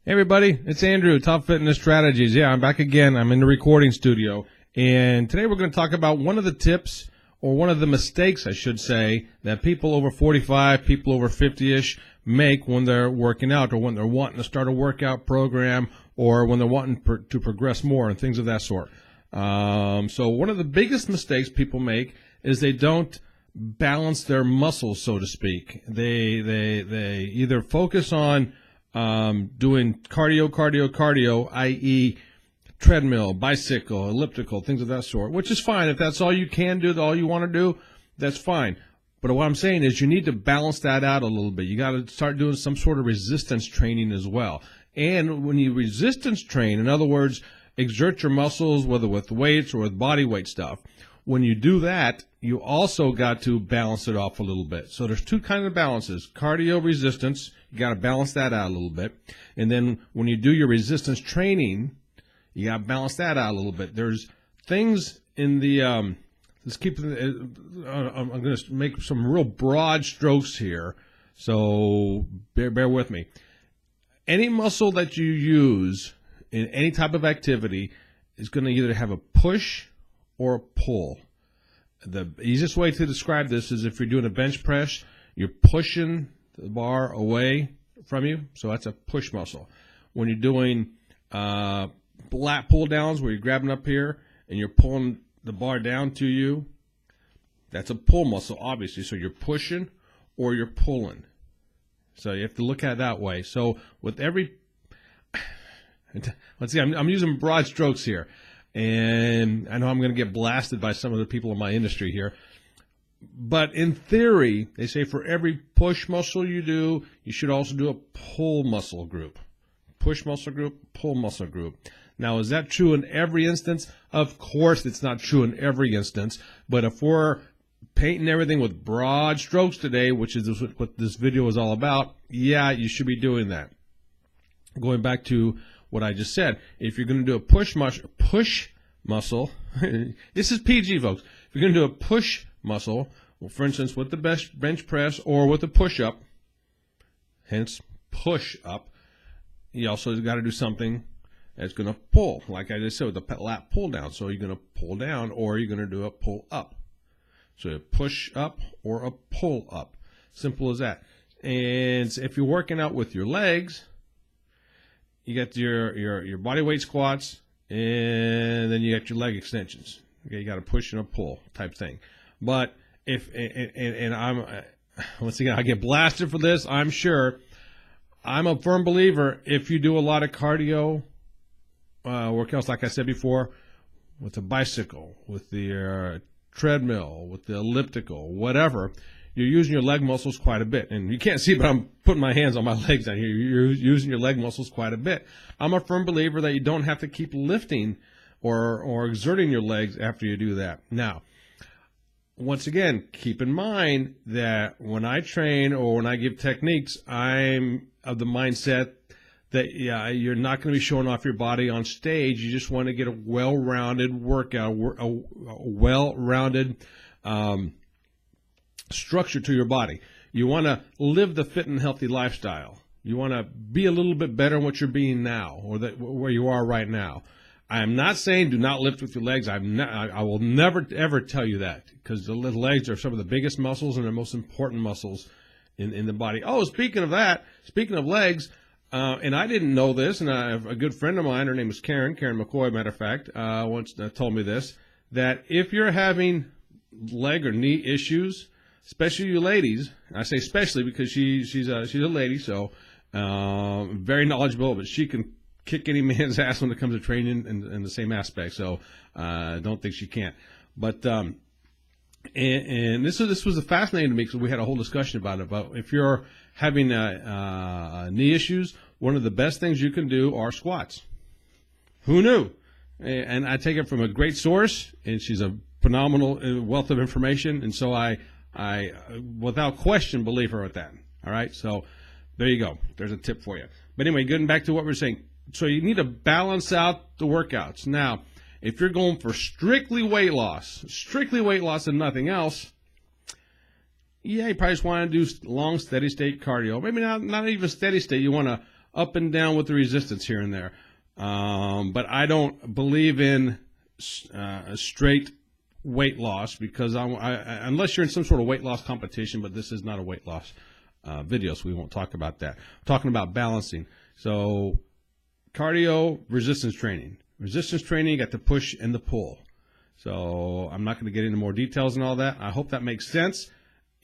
Hey everybody, it's Andrew, Top Fitness Strategies. Yeah, I'm back again. I'm in the recording studio. And today we're going to talk about one of the tips, or one of the mistakes, I should say, that people over 45, people over 50-ish make when they're working out, or when they're wanting to start a workout program, or when they're wanting to progress more and things of that sort. So one of the biggest mistakes people make is they don't balance their muscles, so to speak. They either focus on doing cardio, i.e. treadmill, bicycle, elliptical, things of that sort, which is fine. If that's all you can do, all you want to do, that's fine. But what I'm saying is you need to balance that out a little bit. You got to start doing some sort of resistance training as well. And when you resistance train, in other words, exert your muscles, whether with weights or with body weight stuff, when you do that, you also got to balance it off a little bit. So there's two kinds of balances. Cardio resistance, you got to balance that out a little bit. And then when you do your resistance training, you got to balance that out a little bit. There's things in the, I'm going to make some real broad strokes here, so bear with me. Any muscle that you use in any type of activity is going to either have a push or a pull. The easiest way to describe this is if you're doing a bench press, you're pushing the bar away from you, so that's a push muscle. When you're doing lat pull downs, where you're grabbing up here and you're pulling the bar down to you, that's a pull muscle, obviously. So you're pushing or you're pulling. So you have to look at it that way. So with every, let's see, I'm using broad strokes here. And I know I'm going to get blasted by some of the people in my industry here. But in theory, they say for every push muscle you do, you should also do a pull muscle group. Push muscle group, pull muscle group. Now, is that true in every instance? Of course it's not true in every instance. But if we're painting everything with broad strokes today, which is what this video is all about, yeah, you should be doing that. Going back to what I just said, if you're going to do a push muscle, this is PG, folks. If you're going to do a push muscle, well, for instance, with the bench press or with a push-up, hence push-up, you also got to do something that's going to pull, like I just said with the lat pull down. So you're going to pull down or you're going to do a pull up. So a push up or a pull up. Simple as that. And if you're working out with your legs, you got your body weight squats, and then you got your leg extensions. Okay, you got a push and a pull type thing. But if and I'm once again, I get blasted for this, I'm sure. I'm a firm believer if you do a lot of cardio workouts, like I said before, with the bicycle, with the treadmill, with the elliptical, whatever, you're using your leg muscles quite a bit. And you can't see, but I'm putting my hands on my legs down here. You're using your leg muscles quite a bit. I'm a firm believer that you don't have to keep lifting or exerting your legs after you do that. Now, once again, keep in mind that when I train or when I give techniques, I'm of the mindset that you're not going to be showing off your body on stage. You just want to get a well-rounded workout, a well-rounded structure to your body. You want to live the fit and healthy lifestyle. You want to be a little bit better than what you're being now, or where you are right now. I am not saying do not lift with your legs. I will never, ever tell you that, because the legs are some of the biggest muscles and the most important muscles in the body. Oh, speaking of that, speaking of legs, and I didn't know this, and I have a good friend of mine, her name is Karen McCoy, matter of fact, once told me this, that if you're having leg or knee issues, especially you ladies, I say especially because she's a lady, so very knowledgeable, but she can kick any man's ass when it comes to training in the same aspect. So I don't think she can't. But and this was fascinating to me, because we had a whole discussion about it. But if you're having knee issues, one of the best things you can do are squats. Who knew? And I take it from a great source, and she's a phenomenal wealth of information, and so I without question believe her at that. All right, so there you go. There's a tip for you. But anyway, getting back to what we're saying. So you need to balance out the workouts. Now, if you're going for strictly weight loss and nothing else, yeah, you probably just want to do long, steady state cardio. Maybe not even steady state. You want up and down with the resistance here and there. But I don't believe in a straight weight loss, because unless you're in some sort of weight loss competition, but this is not a weight loss video, so we won't talk about that. I'm talking about balancing. So cardio, resistance training. Resistance training, you got the push and the pull. So I'm not going to get into more details and all that. I hope that makes sense.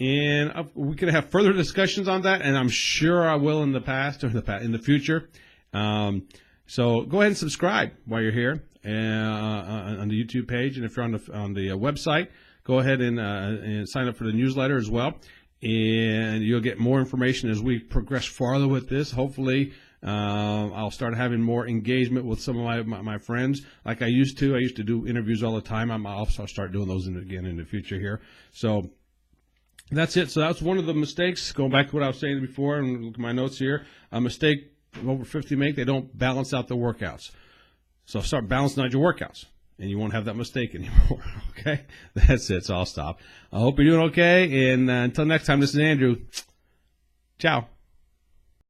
And we could have further discussions on that, and I'm sure I will in the past or in the future. So go ahead and subscribe while you're here on the YouTube page, and if you're on the website, go ahead and sign up for the newsletter as well, and you'll get more information as we progress farther with this. Hopefully, I'll start having more engagement with some of my friends like I used to. I used to do interviews all the time. I'll start doing those again in the future here. So that's it. So that's one of the mistakes. Going back to what I was saying before, and look at my notes here. A mistake over 50 make, they don't balance out the workouts. So start balancing out your workouts, and you won't have that mistake anymore. Okay? That's it. So I'll stop. I hope you're doing okay. And until next time, this is Andrew. Ciao.